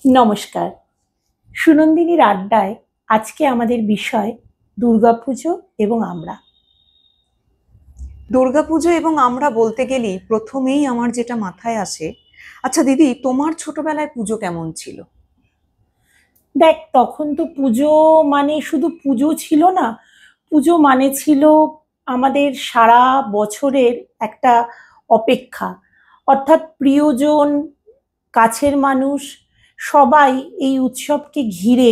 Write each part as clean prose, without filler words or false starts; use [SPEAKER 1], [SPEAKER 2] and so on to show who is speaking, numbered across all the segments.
[SPEAKER 1] নমস্কার। সুনন্দিনীর আড্ডায় আজকে আমাদের বিষয় দুর্গাপুজো এবং আমরা।
[SPEAKER 2] দুর্গাপুজো এবং আমরা বলতে গেলেই প্রথমেই আমার যেটা মাথায় আসে, আচ্ছা দিদি, তোমার ছোটবেলায় পুজো কেমন ছিল?
[SPEAKER 1] দেখ, তখন তো পুজো মানে শুধু পুজো ছিল না, পুজো মানে ছিল আমাদের সারা বছরের একটা অপেক্ষা। অর্থাৎ প্রিয়জন, কাছের মানুষ সবাই এই উৎসবকে ঘিরে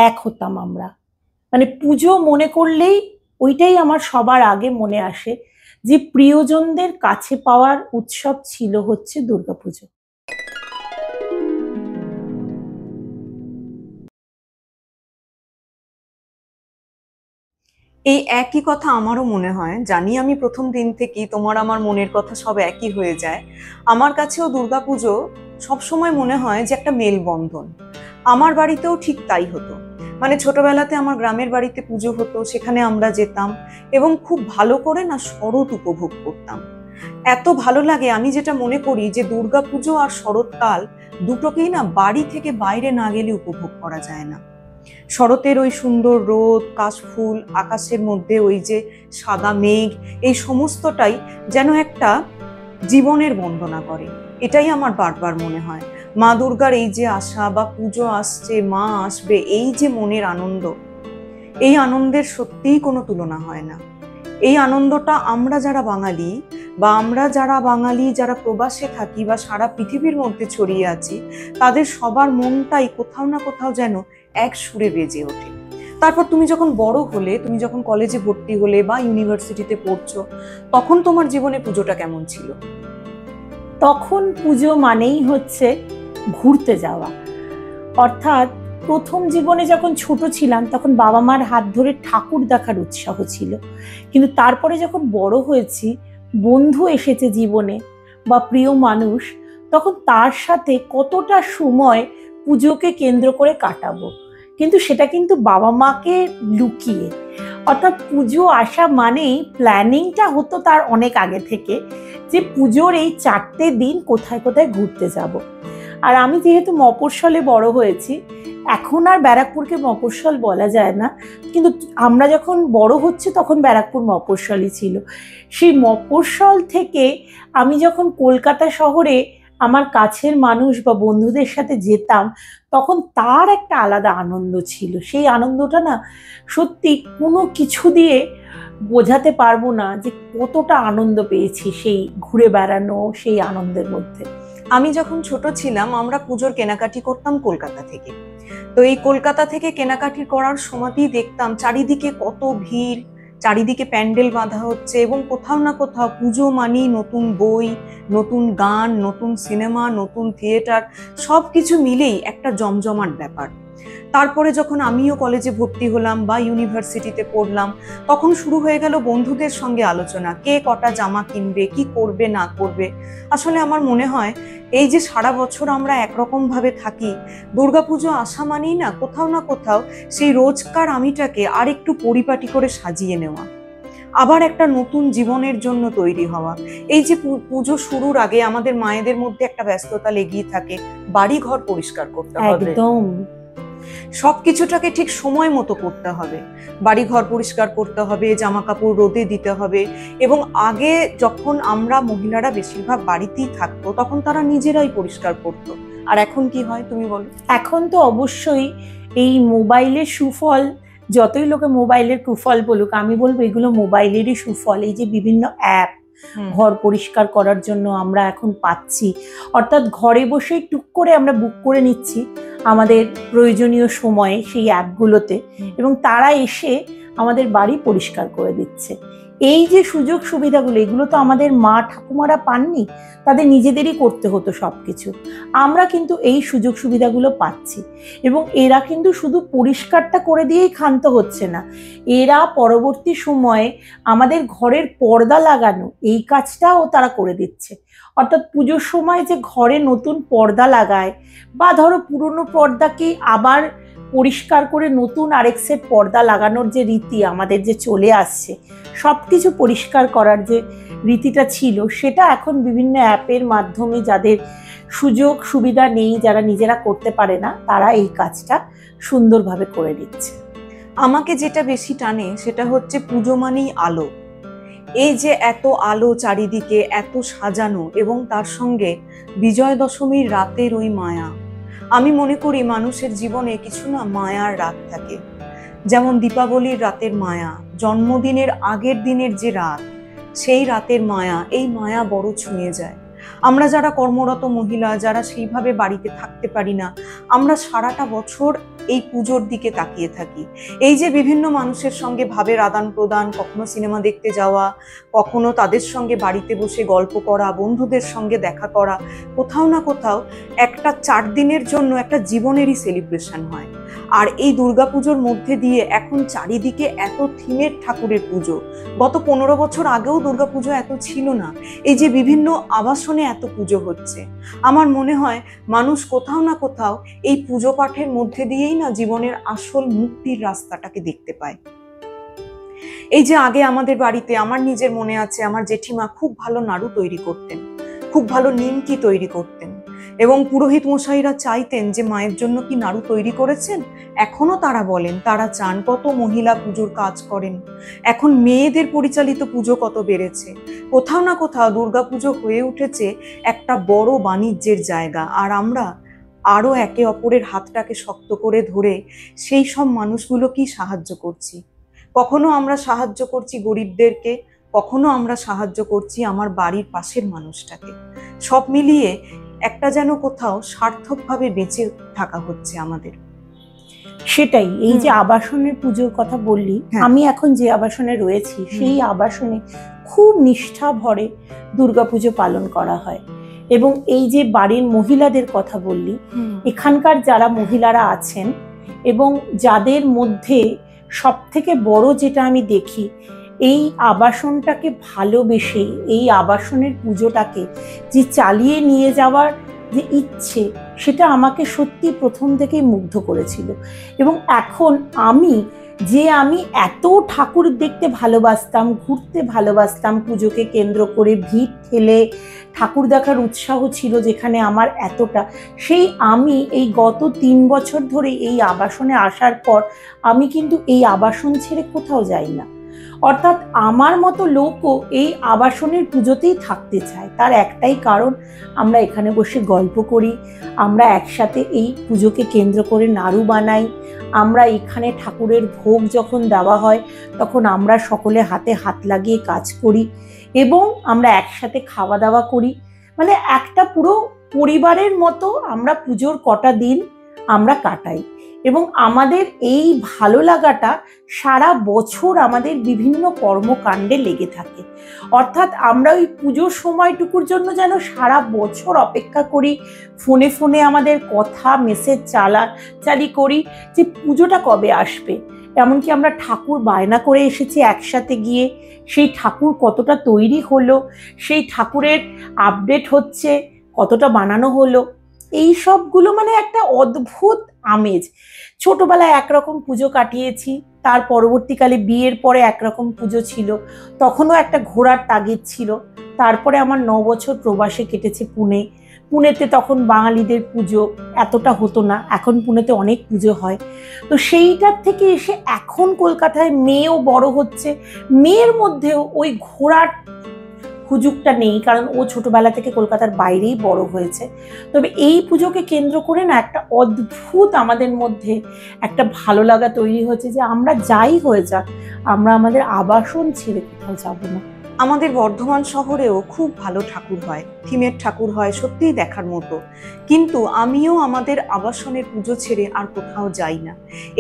[SPEAKER 1] এক হতাম আমরা। মানে পুজো মনে করলেই ওইটাই আমার সবার আগে মনে আসে যে প্রিয়জনদের কাছে পাওয়ার উৎসব ছিল হচ্ছে দুর্গাপুজো।
[SPEAKER 2] এই একই কথা আমারও মনে হয়। জানি আমি প্রথম দিন থেকেই তোমার আমার মনের কথা সব একই হয়ে যায়। আমার কাছেও দুর্গাপুজো সবসময় মনে হয় যে একটা মেলবন্ধন। আমার বাড়িতেও ঠিক তাই হতো। মানে ছোটবেলাতে আমার গ্রামের বাড়িতে পুজো হতো, সেখানে আমরা যেতাম এবং খুব ভালো করে না শরৎ উপভোগ করতাম। এত ভালো লাগে, আমি যেটা মনে করি যে দুর্গাপুজো আর শরৎকাল দুটোকেই না বাড়ি থেকে বাইরে না গেলে উপভোগ করা যায় না। শরতের ওই সুন্দর রোদ, কাশফুল, আকাশের মধ্যে ওই যে সাদা মেঘ, এই সমস্তটাই যেন একটা জীবনের বন্দনা করে। এটাই আমার বারবার মনে হয়। মা দুর্গার এই যে আশা বা পুজো আসছে, মা আসবে, এই যে মনের আনন্দ, এই আনন্দের সত্যিই কোনো তুলনা হয় না। এই আনন্দটা আমরা যারা বাঙালি যারা প্রবাসে থাকি বা সারা পৃথিবীর মধ্যে ছড়িয়ে আছি, তাদের সবার মনটাই কোথাও না কোথাও যেন এক সুরে বেজে ওঠে। তারপর তুমি যখন বড় হলে, তুমি যখন কলেজে ভর্তি হলে বা ইউনিভার্সিটিতে পড়ছো, তখন তোমার জীবনে পুজোটা কেমন ছিল?
[SPEAKER 1] তখন পুজো মানেই হচ্ছে ঘুরতে যাওয়া। অর্থাৎ প্রথম জীবনে যখন ছোট ছিলাম তখন বাবা মার হাত ধরে ঠাকুর দেখার উৎসাহ ছিল, কিন্তু তারপরে যখন বড় হয়েছি, বন্ধু এসেছে জীবনে বা প্রিয় মানুষ, তখন তার সাথে কতটা সময় পুজোকে কেন্দ্র করে কাটাবো, কিন্তু সেটা কিন্তু বাবা মাকে লুকিয়ে। অর্থাৎ পুজো আসা মানেই প্ল্যানিংটা হতো তার অনেক আগে থেকে, যে পুজোর এই 4টে দিন কোথায় কোথায় ঘুরতে যাব। আর আমি যেহেতু মফস্বলে বড় হয়েছি, এখন আর ব্যারাকপুরকে মফস্বল বলা যায় না, কিন্তু আমরা যখন বড় হচ্ছে তখন ব্যারাকপুর মফস্বলই ছিল। সেই মফস্বল থেকে আমি যখন কলকাতা শহরে আমার কাছের মানুষ বা বন্ধুদের সাথে যেতাম, তখন তার একটা আলাদা আনন্দ ছিল। সেই আনন্দটা না সত্যি কোনো কিছু দিয়ে বোঝাতে পারবো না যে কতটা আনন্দ পেয়েছি সেই ঘুরে বেড়ানো, সেই আনন্দের মধ্যে।
[SPEAKER 2] আমি যখন ছোট ছিলাম, আমরা পুজোর কেনাকাটি করতাম কলকাতা থেকে। তো এই কলকাতা থেকে কেনাকাটি করার সময়তেই দেখতাম চারিদিকে কত ভিড়, চারিদিকে প্যান্ডেল বাঁধা হচ্ছে এবং কোথাও না কোথাও পুজো মানেই নতুন বই, নতুন গান, নতুন সিনেমা, নতুন থিয়েটার, সবকিছু মিলেই একটা জমজমাট ব্যাপার। তারপরে যখন আমিও কলেজে ভর্তি হলাম বা ইউনিভার্সিটিতে পড়লাম, তখন শুরু হয়ে গেল বন্ধুদের সঙ্গে আলোচনা, কে কটা জামা কিনবে, কি করবে না করবে। আসলে আমার মনে হয় এই যে সারা বছর আমরা একরকম ভাবে থাকি, দুর্গাপুজো আসা মানেই না কোথাও সেই রোজকার আমিটাকে আর একটু পরিপাটি করে সাজিয়ে নেওয়া, আবার একটা নতুন জীবনের জন্য তৈরি হওয়া। এই যে পুজো শুরুর আগে আমাদের মায়েদের মধ্যে একটা ব্যস্ততা লেগেই থাকে, বাড়ি ঘর পরিষ্কার করতে হবে,
[SPEAKER 1] একদম।
[SPEAKER 2] সবকিছুটাকে ঠিক সময় মতো করতে হবে, বাড়ি ঘর পরিষ্কার করতে হবে, জামা কাপড় রোদে দিতে হবে। এবং আগে যখন আমরা মহিলারা বেশিরভাগ বাড়িতেই থাকতো, তখন তারা নিজেরাই পরিষ্কার করতো। আর এখন কি হয় তুমি বলো?
[SPEAKER 1] এখন তো অবশ্যই এই মোবাইলের সুফল, যতই লোকে মোবাইলের কুফল বলুক, আমি বলবো এগুলো মোবাইলেরই সুফল। এই যে বিভিন্ন অ্যাপ ঘর পরিষ্কার করার জন্য আমরা এখন পাচ্ছি, অর্থাৎ ঘরে বসে টুক করে আমরা বুক করে নিচ্ছি আমাদের প্রয়োজনীয় সময়ে সেই অ্যাপগুলোতে, এবং তারা এসে আমাদের বাড়ি পরিষ্কার করে দিচ্ছে। এই যে সুযোগ সুবিধাগুলো, এগুলো তো আমাদের মা ঠাকুমারা পাননি, তাদের নিজেদেরই করতে হতো সব কিছু। আমরা কিন্তু এই সুযোগ সুবিধাগুলো পাচ্ছি, এবং এরা কিন্তু শুধু পরিষ্কারটা করে দিয়েই ক্ষান্ত হচ্ছে না, এরা পরবর্তী সময়ে আমাদের ঘরের পর্দা লাগানো এই কাজটাও তারা করে দিচ্ছে। অর্থাৎ পুজোর সময় যে ঘরে নতুন পর্দা লাগায়, বা ধরো পুরনো পর্দাকে আবার পরিষ্কার করে নতুন আরেক সেট পর্দা লাগানোর যে রীতি আমাদের যে চলে আসছে, সব কিছু পরিষ্কার করার যে রীতিটা ছিল, সেটা এখন বিভিন্ন অ্যাপের মাধ্যমে যাদের সুযোগ সুবিধা নেই, যারা নিজেরা করতে পারে না, তারা এই কাজটা সুন্দরভাবে করে দিচ্ছে।
[SPEAKER 2] আমাকে যেটা বেশি টানে সেটা হচ্ছে পুজো মানেই আলো। এই যে এত আলো চারিদিকে, এত সাজানো, এবং তার সঙ্গে বিজয় দশমীর রাতের ওই মায়া। আমি মনে করি মানুষের জীবনে কিছু না মায়ার রাত থাকে, যেমন দীপাবলির রাতের মায়া, জন্মদিনের আগের দিনের যে রাত, সেই রাতের মায়া, এই মায়া বড় ছুঁয়ে যায়। আমরা যারা কর্মরত মহিলা, যারা সেইভাবে বাড়িতে থাকতে পারি না, আমরা সারাটা বছর এই পুজোর দিকে তাকিয়ে থাকি। এই যে বিভিন্ন মানুষের সঙ্গে ভাবের আদান প্রদান, কখনো সিনেমা দেখতে যাওয়া, কখনো তাদের সঙ্গে বাড়িতে বসে গল্প করা, বন্ধুদের সঙ্গে দেখা করা, কোথাও না কোথাও একটা 4 দিনের জন্য একটা জীবনেরই সেলিব্রেশন হয়। আর এই দুর্গাপুজোর মধ্যে দিয়ে এখন চারিদিকে এত থিমের ঠাকুরের পুজো। গত 15 বছর আগেও দুর্গাপুজো এত ছিল না। এই যে বিভিন্ন আবাসনে এত পুজো হচ্ছে, আমার মনে হয় মানুষ কোথাও না কোথাও এই পুজো পাঠের মধ্যে দিয়েই না জীবনের আসল মুক্তির রাস্তাটাকে দেখতে পায়। এই যে আগে আমাদের বাড়িতে, আমার নিজের মনে আছে, আমার জেঠিমা খুব ভালো নাড়ু তৈরি করতেন, খুব ভালো নিমকি তৈরি করতেন, এবং পুরোহিত মশাইরা চাইতেন যে মায়ের জন্য কি নাড়ু তৈরি করেছেন। এখনো তারা বলেন, তারা চান। কত মহিলা পুজোর কাজ করেন, এখন মেয়েদের পরিচালিত পুজো কত বেড়েছে। কোথাও না কোথাও দুর্গাপুজো হয়ে উঠেছে একটা বড় বাণিজ্যের জায়গা। আর আমরা আরো একে অপরের হাতটাকে শক্ত করে ধরে সেই সব মানুষগুলোকেই সাহায্য করছি। কখনো আমরা সাহায্য করছি গরিবদেরকে, কখনো আমরা সাহায্য করছি আমার বাড়ির পাশের মানুষটাকে। সব মিলিয়ে একটা যেন কোথাও সার্থকভাবে বেঁচে থাকা হচ্ছে আমাদের।
[SPEAKER 1] সেটাই। এই যে আবাসনের পুজোর কথা বললি, আমি এখন যে আবাসনে রয়েছি সেই আবাসনে খুব নিষ্ঠা ভরে দুর্গাপুজো পালন করা হয়। এবং এই যে বাড়ির মহিলাদের কথা বললি, এখানকার যারা মহিলারা আছেন এবং যাদের মধ্যে সব থেকে বড় যেটা আমি দেখি, এই আবাসনটাকে ভালোবেসে এই আবাসনের পুজোটাকে যে চালিয়ে নিয়ে যাওয়ার যে ইচ্ছে, সেটা আমাকে সত্যি প্রথম থেকেই মুগ্ধ করেছিল। এবং এখন আমি এত ঠাকুর দেখতে ভালোবাসতাম, ঘুরতে ভালোবাসতাম, পুজোকে কেন্দ্র করে ভিড় ঠেলে ঠাকুর দেখার উৎসাহ ছিল যেখানে আমার এতটা, সেই আমি এই গত 3 বছর ধরে এই আবাসনে আসার পর আমি কিন্তু এই আবাসন ছেড়ে কোথাও যাই না। অর্থাৎ আমার মতো লোকও এই আবাসনের পুজোতেই থাকতে চায়। তার একটাই কারণ, আমরা এখানে বসে গল্প করি, আমরা একসাথে এই পুজোকে কেন্দ্র করে নাড়ু বানাই, আমরা এখানে ঠাকুরের ভোগ যখন দেওয়া হয় তখন আমরা সকলে হাতে হাত লাগিয়ে কাজ করি এবং আমরা একসাথে খাওয়া দাওয়া করি। মানে একটা পুরো পরিবারের মতো আমরা পুজোর কটা দিন আমরা কাটাই। এবং আমাদের এই ভালো লাগাটা সারা বছর আমাদের বিভিন্ন কর্মকাণ্ডে লেগে থাকে। অর্থাৎ আমরা ওই পুজোর সময়টুকুর জন্য যেন সারা বছর অপেক্ষা করি, ফোনে ফোনে আমাদের কথা মেসেজ চালাচালি করি যে পুজোটা কবে আসবে। এমনকি আমরা ঠাকুর বায়না করে এসেছি একসাথে গিয়ে, সেই ঠাকুর কতটা তৈরি হলো, সেই ঠাকুরের আপডেট হচ্ছে, কতটা বানানো হলো, এই সবগুলো মানে একটা অদ্ভুত আমেজ। ছোটবেলায় একরকম পুজো কাটিয়েছি, তার পরবর্তীকালে বিয়ের পরে একরকম পুজো ছিল, তখনও একটা ঘোরার তাগিদ ছিল। তারপরে আমার 9 বছর প্রবাসে কেটেছে পুনেতে। তখন বাঙালিদের পুজো এতটা হতো না, এখন পুনেতে অনেক পুজো হয়। তো সেইটার থেকে এসে এখন কলকাতায় মেয়েও বড় হচ্ছে, মেয়ের মধ্যেও ওই ঘোরার সুযোগটা নেই, কারণ ও ছোটবেলা থেকে কলকাতার বাইরেই বড় হয়েছে। তবে এই পুজোকে কেন্দ্র করে না একটা অদ্ভুত আমাদের মধ্যে একটা ভালো লাগা তৈরি হয়েছে যে আমরা যাই হয়ে যাক, আমরা আমাদের আবাসন ছেড়ে কোথাও যাব না।
[SPEAKER 2] আমাদের বর্ধমান শহরেও খুব ভালো ঠাকুর হয়, থিমের ঠাকুর হয়, সত্যিই দেখার মতো। কিন্তু আমিও আমাদের আবাসনের পুজো ছেড়ে আর কোথাও যাই না।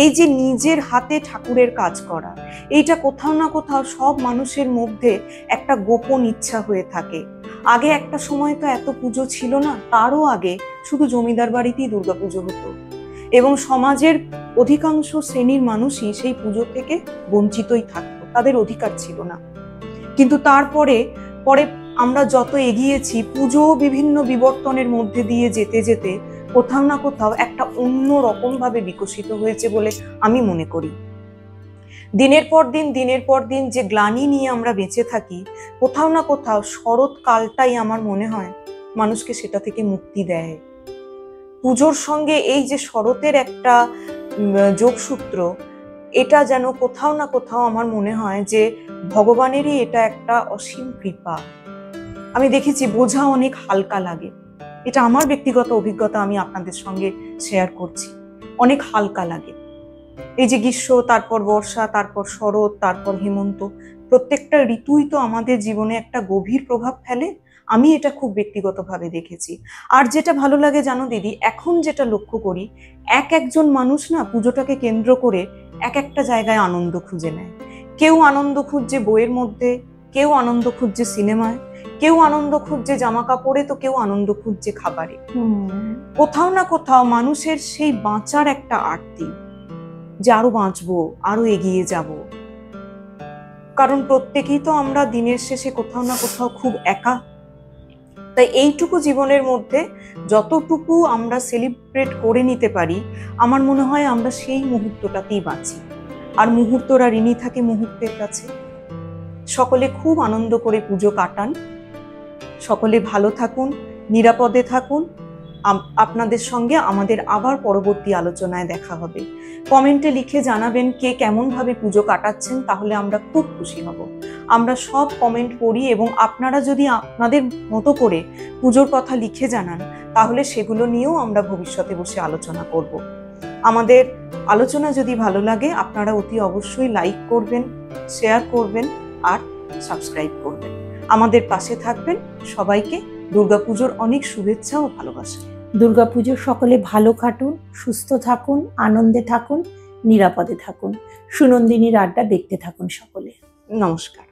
[SPEAKER 2] এই যে নিজের হাতে ঠাকুরের কাজ করা, এইটা কোথাও না কোথাও সব মানুষের মধ্যে একটা গোপন ইচ্ছা হয়ে থাকে। আগে একটা সময় তো এত পুজো ছিল না, তারও আগে শুধু জমিদার বাড়িতেই দুর্গাপুজো হতো এবং সমাজের অধিকাংশ শ্রেণীর মানুষই সেই পুজো থেকে বঞ্চিতই থাকতো, তাদের অধিকার ছিল না। কিন্তু তারপরে আমরা যত এগিয়েছি, পুজো বিভিন্ন বিবর্তনের মধ্যে দিয়ে যেতে যেতে কোথাও না কোথাও একটা অন্য রকম ভাবে বিকশিত হয়েছে বলে আমি মনে করি। দিনের পর দিন যে গ্লানি নিয়ে আমরা বেঁচে থাকি, কোথাও না কোথাও শরৎকালটাই আমার মনে হয় মানুষকে সেটা থেকে মুক্তি দেয়। পুজোর সঙ্গে এই যে শরতের একটা যোগসূত্র, এটা যেন কোথাও না কোথাও আমার মনে হয় যে ভগবানেরই এটা একটা অসীম কৃপা। আমি দেখেছি বোঝা অনেক হালকা লাগে, এটা আমার ব্যক্তিগত অভিজ্ঞতা, আমি আপনাদের সঙ্গে শেয়ার করছি। অনেক হালকা লাগে। এই যে গ্রীষ্ম, তারপর বর্ষা, তারপর শরৎ, তারপর হেমন্ত, প্রত্যেকটা ঋতুই তো আমাদের জীবনে একটা গভীর প্রভাব ফেলে। আমি এটা খুব ব্যক্তিগতভাবে দেখেছি। আর যেটা ভালো লাগে জানো দিদি, এখন যেটা লক্ষ্য করি, একজন মানুষ না পুজোটাকে কেন্দ্র করে এক একটা জায়গায় আনন্দ খুঁজে নেয়। কেউ আনন্দ খুঁজছে বইয়ের মধ্যে, কেউ আনন্দ খুঁজছে সিনেমায়, কেউ আনন্দ খুঁজছে জামা কাপড়ে, তো কেউ আনন্দ খুঁজছে খাবারে। কোথাও না কোথাও মানুষের সেই বাঁচার একটা আরতি, যে আরো বাঁচবো, আরো এগিয়ে যাব। কারণ প্রত্যেকেই তো আমরা দিনের শেষে কোথাও না কোথাও খুব একা। তাই এইটুকু জীবনের মধ্যে যতটুকু আমরা সেলিব্রেট করে নিতে পারি, আমার মনে হয় আমরা সেই মুহূর্তটাতেই বাঁচি। আর মুহূর্তরা ঋণী থাকে মুহূর্তের কাছে। সকলে খুব আনন্দ করে পুজো কাটান, সকলে ভালো থাকুন, নিরাপদে থাকুন। আপনাদের সঙ্গে আমাদের আবার পরবর্তী আলোচনায় দেখা হবে। কমেন্টে লিখে জানাবেন কে কেমন ভাবে পুজো কাটাচ্ছেন, তাহলে আমরা খুব খুশি হব। আমরা সব কমেন্ট পড়ি, এবং আপনারা যদি আপনাদের মতো করে পুজোর কথা লিখে জানান, তাহলে সেগুলো নিয়েও আমরা ভবিষ্যতে বসে আলোচনা করব। আমাদের আলোচনা যদি ভালো লাগে, আপনারা অতি অবশ্যই লাইক করবেন, শেয়ার করবেন আর সাবস্ক্রাইব করবেন। আমাদের পাশে থাকবেন। সবাইকে দুর্গাপুজোর অনেক শুভেচ্ছা ও ভালোবাসা।
[SPEAKER 1] দুর্গাপুজো সকলে ভালো কাটুন, সুস্থ থাকুন, আনন্দে থাকুন, নিরাপদে থাকুন। সুনন্দিনীর আড্ডা দেখতে থাকুন সকলে।
[SPEAKER 2] নমস্কার।